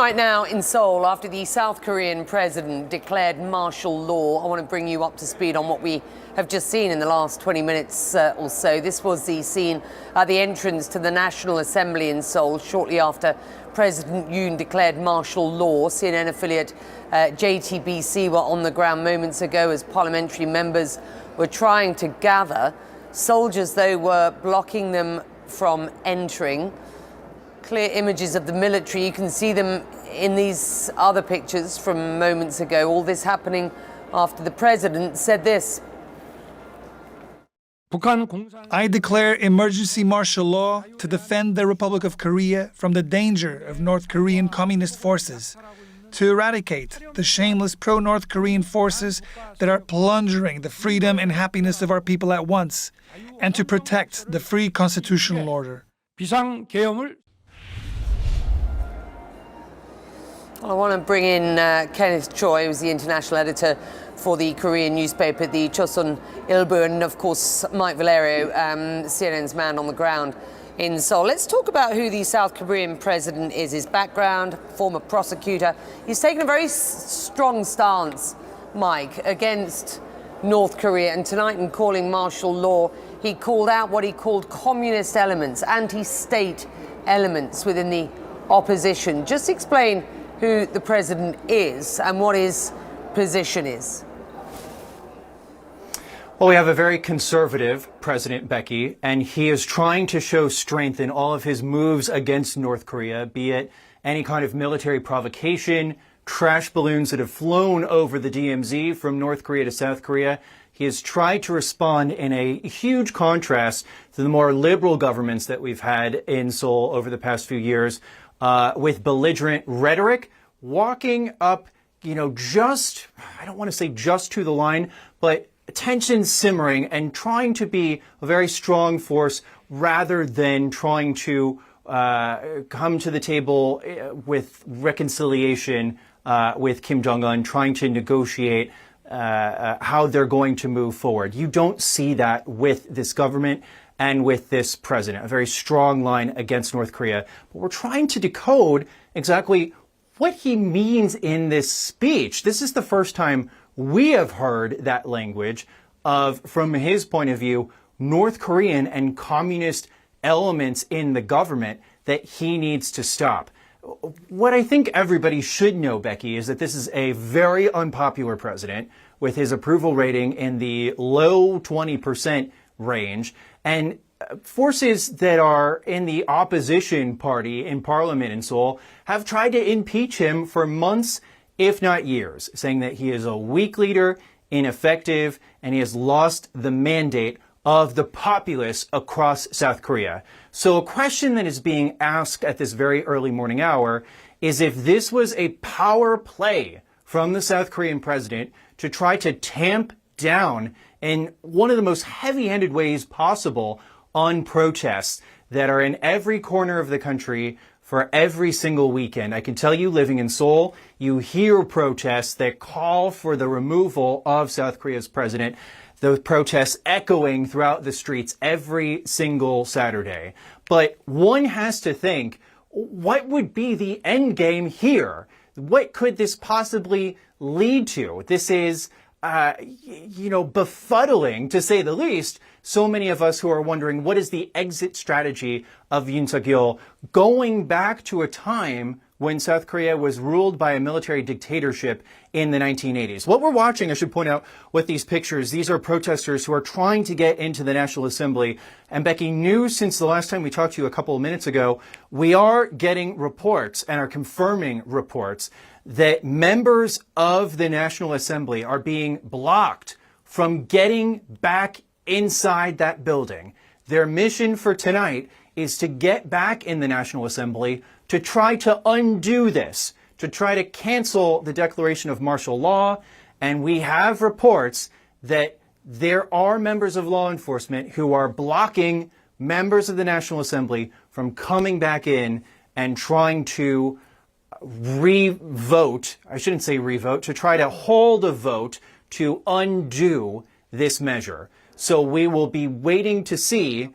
Right now in Seoul, after the South Korean president declared martial law, I want to bring you up to speed on what we have just seen in the last 20 minutes or so. This was the scene at the entrance to the National Assembly in Seoul shortly after President Yoon declared martial law. CNN affiliate JTBC were on the ground moments ago as parliamentary members were trying to gather. Soldiers, though, were blocking them from entering. Clear images of the military. You can see them in these other pictures from moments ago. All this happening after the president said this. I declare emergency martial law to defend the Republic of Korea from the danger of North Korean communist forces, to eradicate the shameless pro-North Korean forces that are plundering the freedom and happiness of our people at once, and to protect the free constitutional order. Well, I want to bring in Kenneth Choi, who's the international editor for the Korean newspaper, the Chosun Ilbo, and of course Mike Valerio, CNN's man on the ground in Seoul. Let's talk about who the South Korean president is, his background, former prosecutor. He's taken a very strong stance, Mike, against North Korea, and tonight in calling martial law, he called out what he called communist elements, anti-state elements within the opposition. Just explain who the president is and what his position is. Well, we have a very conservative President, Becky, and he is trying to show strength in all of his moves against North Korea, be it any kind of military provocation, trash balloons that have flown over the DMZ from North Korea to South Korea. He has tried to respond in a huge contrast to the more liberal governments that we've had in Seoul over the past few years, with belligerent rhetoric, walking up, I don't want to say just to the line, but tension simmering and trying to be a very strong force rather than trying to come to the table with reconciliation with Kim Jong-un, trying to negotiate how they're going to move forward. You don't see that with this government and with this president, a very strong line against North Korea. But we're trying to decode exactly what he means in this speech. This is the first time we have heard that language of, from his point of view, North Korean and communist elements in the government that he needs to stop. What I think everybody should know, Becky, is that this is a very unpopular president with his approval rating in the low 20% range, and forces that are in the opposition party in parliament in Seoul have tried to impeach him for months, if not years, saying that he is a weak leader, ineffective, and he has lost the mandate of the populace across South Korea. So a question that is being asked at this very early morning hour is if this was a power play from the South Korean president to try to tamp down in one of the most heavy-handed ways possible on protests that are in every corner of the country for every single weekend. I can tell you, living in Seoul, you hear protests that call for the removal of South Korea's president, those protests echoing throughout the streets every single Saturday. But one has to think, what would be the end game here? What could this possibly lead to? This is befuddling, to say the least. So many of us who are wondering, what is the exit strategy of Yoon Suk Yeol, going back to a time when South Korea was ruled by a military dictatorship in the 1980s. What we're watching, I should point out, with these pictures, these are protesters who are trying to get into the National Assembly. And Becky, news since the last time we talked to you a couple of minutes ago, we are getting reports and are confirming reports that members of the National Assembly are being blocked from getting back inside that building. Their mission for tonight is to get back in the National Assembly to try to undo this, to try to cancel the declaration of martial law. And we have reports that there are members of law enforcement who are blocking members of the National Assembly from coming back in and trying to re-vote, I shouldn't say re-vote, to try to hold a vote to undo this measure. So we will be waiting to see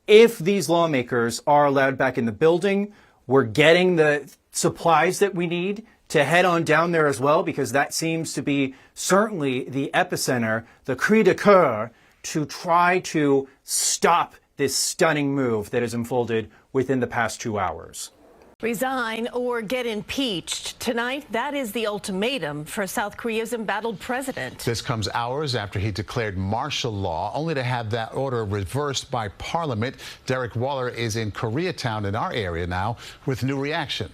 if these lawmakers are allowed back in the building. We're getting the supplies that we need to head on down there as well, because that seems to be certainly the epicenter, the cri de coeur, to try to stop this stunning move that has unfolded within the past 2 hours. Resign or get impeached. Tonight, that is the ultimatum for South Korea's embattled president. This comes hours after he declared martial law, only to have that order reversed by Parliament. Derek Waller is in Koreatown in our area now with new reaction.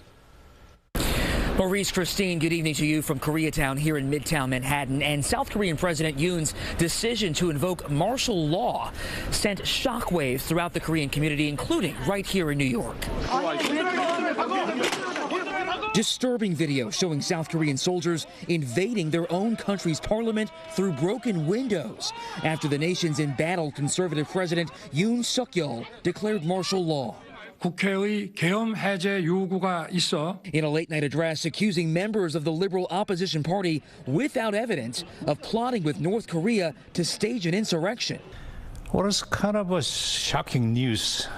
Maurice, Christine, good evening to you from Koreatown here in Midtown Manhattan. And South Korean President Yoon's decision to invoke martial law sent shockwaves throughout the Korean community, including right here in New York. Disturbing video showing South Korean soldiers invading their own country's parliament through broken windows after the nation's embattled conservative President Yoon Suk Yeol declared martial law. 국회의 계엄 해제 요구가 있어. In a late-night address accusing members of the liberal opposition party without evidence of plotting with North Korea to stage an insurrection. What is kind of a shocking news.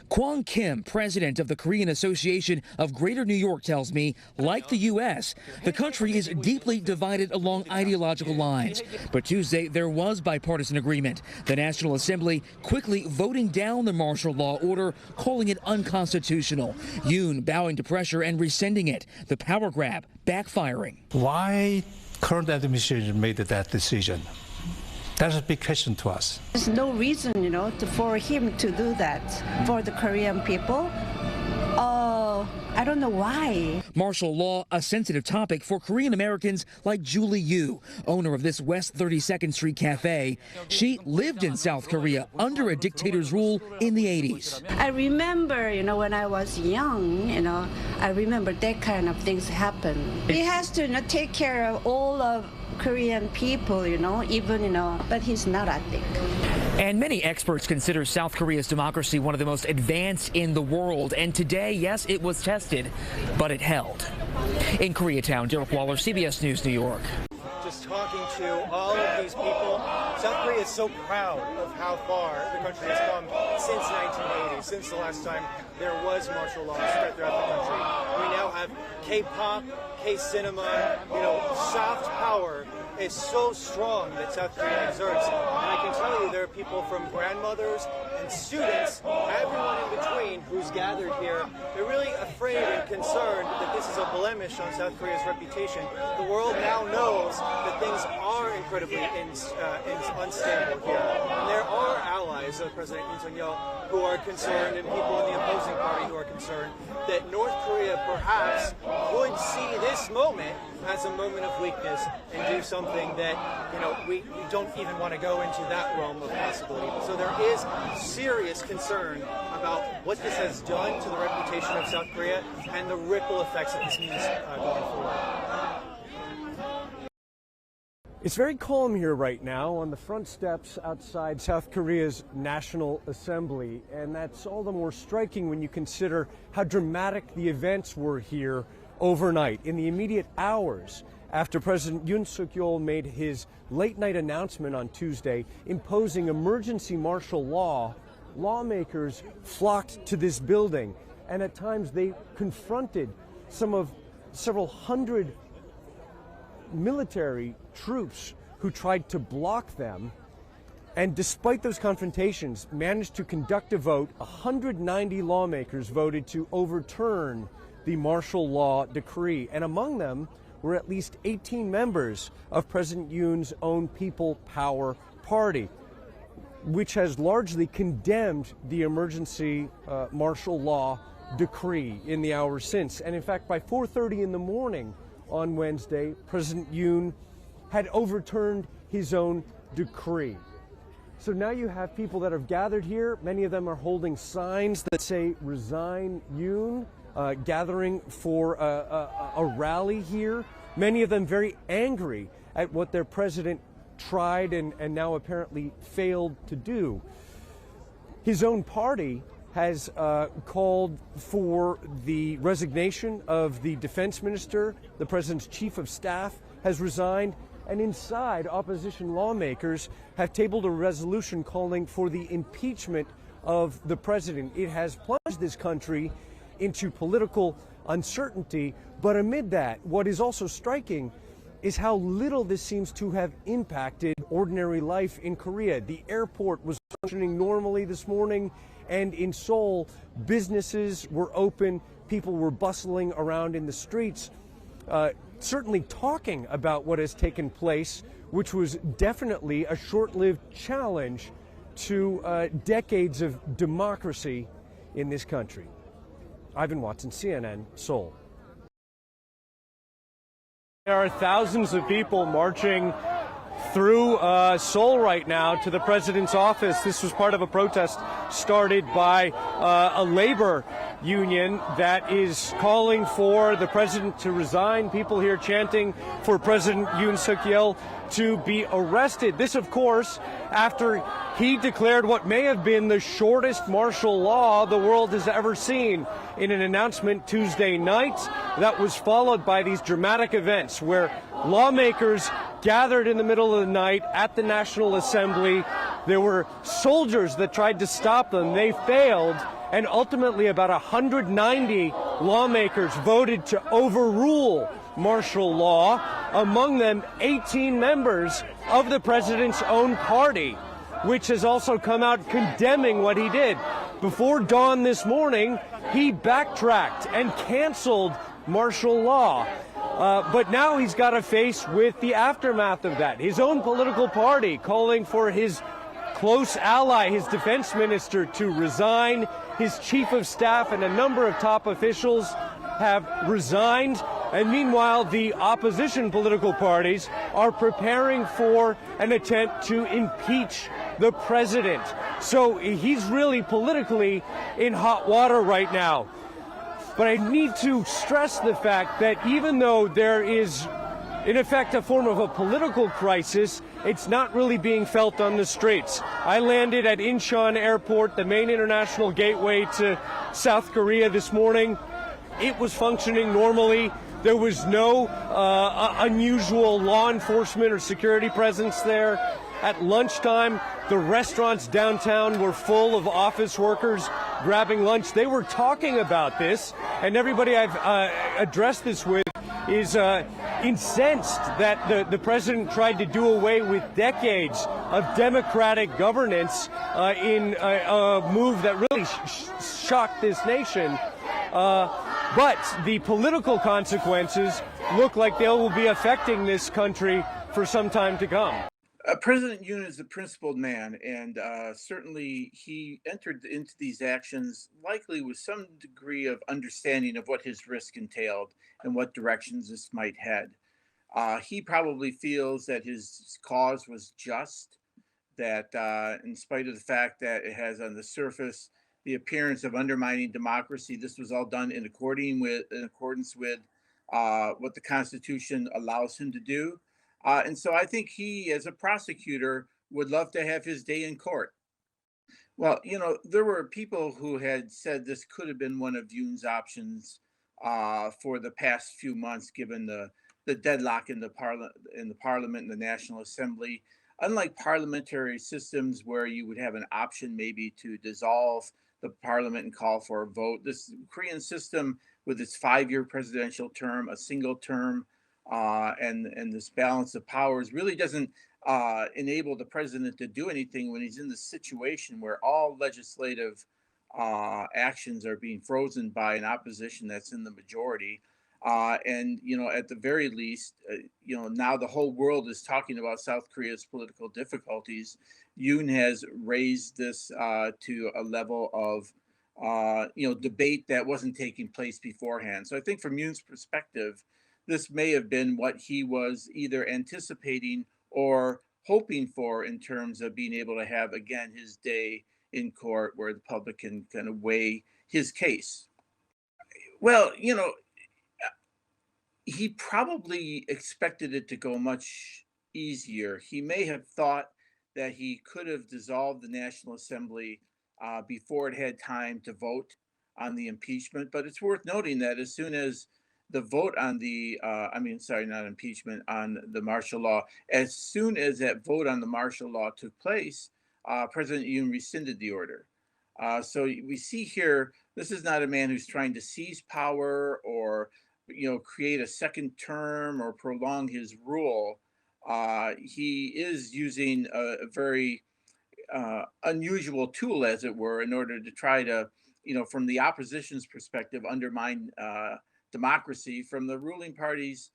Kwang Kim, president of the Korean Association of Greater New York, tells me, like the U.S., the country is deeply divided along ideological lines. But Tuesday, there was bipartisan agreement. The National Assembly quickly voting down the martial law order, calling it unconstitutional. Yoon bowing to pressure and rescinding it. The power grab backfiring. Why current administration made that decision? That's a big question to us. There's no reason, for him to do that for the Korean people. I don't know why. Martial law, a sensitive topic for Korean Americans like Julie Yu, owner of this West 32nd Street cafe. She lived in South Korea under a dictator's rule in the 80s. I remember, when I was young, I remember that kind of things happen. He has to take care of all of Korean people, but he's not, I think. And many experts consider South Korea's democracy one of the most advanced in the world. And today, yes, it was tested, but it held. In Koreatown, Derek Waller, CBS News, New York. Just talking to all of these people, South Korea is so proud of how far the country has come since 1980, since the last time there was martial law spread throughout the country. We now have K-pop, K-cinema, soft power is so strong that South Korea exerts. And I can tell you there are people from grandmothers and students, everyone in between who's gathered here. They're really afraid and concerned that this is a blemish on South Korea's reputation. The world now knows that things are incredibly unstable here. And there are allies of President Yoon Suk Yeol who are concerned, and people in the opposing party who are concerned that North Korea perhaps would see this moment as a moment of weakness and do something that, we don't even want to go into that realm of possibility. So there is serious concern about what this has done to the reputation of South Korea and the ripple effects that this means going forward. It's very calm here right now on the front steps outside South Korea's National Assembly, and that's all the more striking when you consider how dramatic the events were here overnight. In the immediate hours after President Yoon Suk Yeol made his late-night announcement on Tuesday imposing emergency martial law, lawmakers flocked to this building, and at times they confronted several hundred military troops who tried to block them, and despite those confrontations managed to conduct a vote. 190 lawmakers voted to overturn the martial law decree, and among them were at least 18 members of President Yoon's own People Power Party, which has largely condemned the emergency martial law decree in the hours since. And in fact, by 4:30 in the morning on Wednesday, President Yoon had overturned his own decree. So now you have people that have gathered here. Many of them are holding signs that say "Resign Yoon," gathering for a rally here. Many of them very angry at what their president tried and now apparently failed to do. His own party has called for the resignation of the defense minister. The president's chief of staff has resigned. And inside, opposition lawmakers have tabled a resolution calling for the impeachment of the president. It has plunged this country into political uncertainty. But amid that, what is also striking is how little this seems to have impacted ordinary life in Korea. The airport was functioning normally this morning, and in Seoul, businesses were open, people were bustling around in the streets, certainly talking about what has taken place, which was definitely a short-lived challenge to decades of democracy in this country. Ivan Watson, CNN, Seoul. There are thousands of people marching through Seoul right now to the president's office. This was part of a protest started by a labor union that is calling for the president to resign. People here chanting for President Yoon Suk Yeol to be arrested. This, of course, after he declared what may have been the shortest martial law the world has ever seen in an announcement Tuesday night that was followed by these dramatic events where lawmakers gathered in the middle of the night at the National Assembly. There were soldiers that tried to stop them. They failed. And ultimately, about 190 lawmakers voted to overrule martial law, among them 18 members of the president's own party, which has also come out condemning what he did. Before dawn this morning, he backtracked and canceled martial law. But now he's got to face with the aftermath of that. His own political party calling for his close ally, his defense minister, to resign. His chief of staff and a number of top officials have resigned. And meanwhile, the opposition political parties are preparing for an attempt to impeach the president. So he's really politically in hot water right now. But I need to stress the fact that even though there is, in effect, a form of a political crisis, it's not really being felt on the streets. I landed at Incheon Airport, the main international gateway to South Korea this morning. It was functioning normally. There was no unusual law enforcement or security presence there. At lunchtime, the restaurants downtown were full of office workers grabbing lunch. They were talking about this, and everybody I've addressed this with is incensed that the president tried to do away with decades of democratic governance in a move that really shocked this nation. But the political consequences look like they will be affecting this country for some time to come. President Yoon is a principled man, and certainly he entered into these actions likely with some degree of understanding of what his risk entailed and what directions this might head. He probably feels that his cause was just, that in spite of the fact that it has on the surface the appearance of undermining democracy, this was all done in accordance with what the Constitution allows him to do. And so I think he, as a prosecutor, would love to have his day in court. Well, you know, there were people who had said this could have been one of Yoon's options for the past few months, given the deadlock in the parliament and the National Assembly. Unlike parliamentary systems where you would have an option maybe to dissolve the parliament and call for a vote, this Korean system with its 5-year presidential term, a single term, and this balance of powers really doesn't enable the president to do anything when he's in the situation where all legislative actions are being frozen by an opposition that's in the majority. And, you know, at the very least, you know, now the whole world is talking about South Korea's political difficulties. Yoon has raised this to a level of, you know, debate that wasn't taking place beforehand. So I think from Yoon's perspective, this may have been what he was either anticipating or hoping for in terms of being able to have, again, his day in court where the public can kind of weigh his case. Well, you know, he probably expected it to go much easier. He may have thought that he could have dissolved the National Assembly before it had time to vote on the impeachment. But it's worth noting that as soon as the vote on the, not impeachment, on the martial law, as soon as that vote on the martial law took place, President Yoon rescinded the order. So we see here, this is not a man who's trying to seize power or, create a second term or prolong his rule. He is using a very unusual tool, as it were, in order to try to, from the opposition's perspective, undermine democracy. From the ruling party's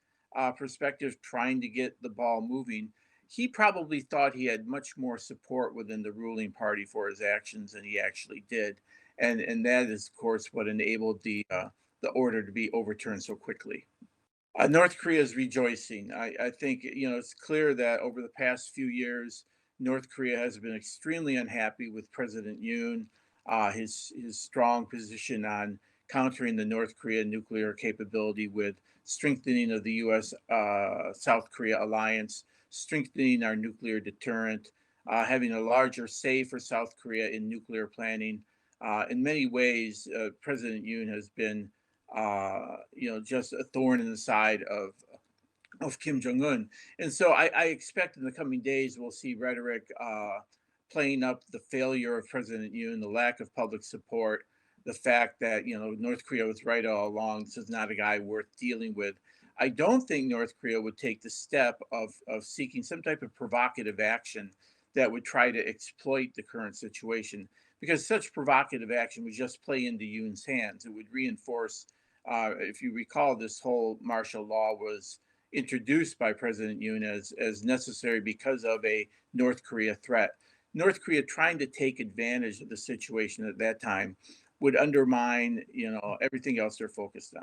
perspective, trying to get the ball moving. He probably thought he had much more support within the ruling party for his actions than he actually did, and that is, of course, what enabled the order to be overturned so quickly. North Korea is rejoicing. I think it's clear that over the past few years, North Korea has been extremely unhappy with President Yoon, his strong position on countering the North Korea nuclear capability with strengthening of the U.S. South Korea alliance, strengthening our nuclear deterrent, having a larger say for South Korea in nuclear planning. In many ways, President Yoon has been just a thorn in the side of Kim Jong Un, and so I expect in the coming days we'll see rhetoric playing up the failure of President Yoon, the lack of public support, the fact that North Korea was right all along. This is not a guy worth dealing with. I don't think North Korea would take the step of seeking some type of provocative action that would try to exploit the current situation, because such provocative action would just play into Yoon's hands. It would reinforce, if you recall, this whole martial law was introduced by President Yoon as necessary because of a North Korea threat. North Korea trying to take advantage of the situation at that time would undermine, everything else they're focused on.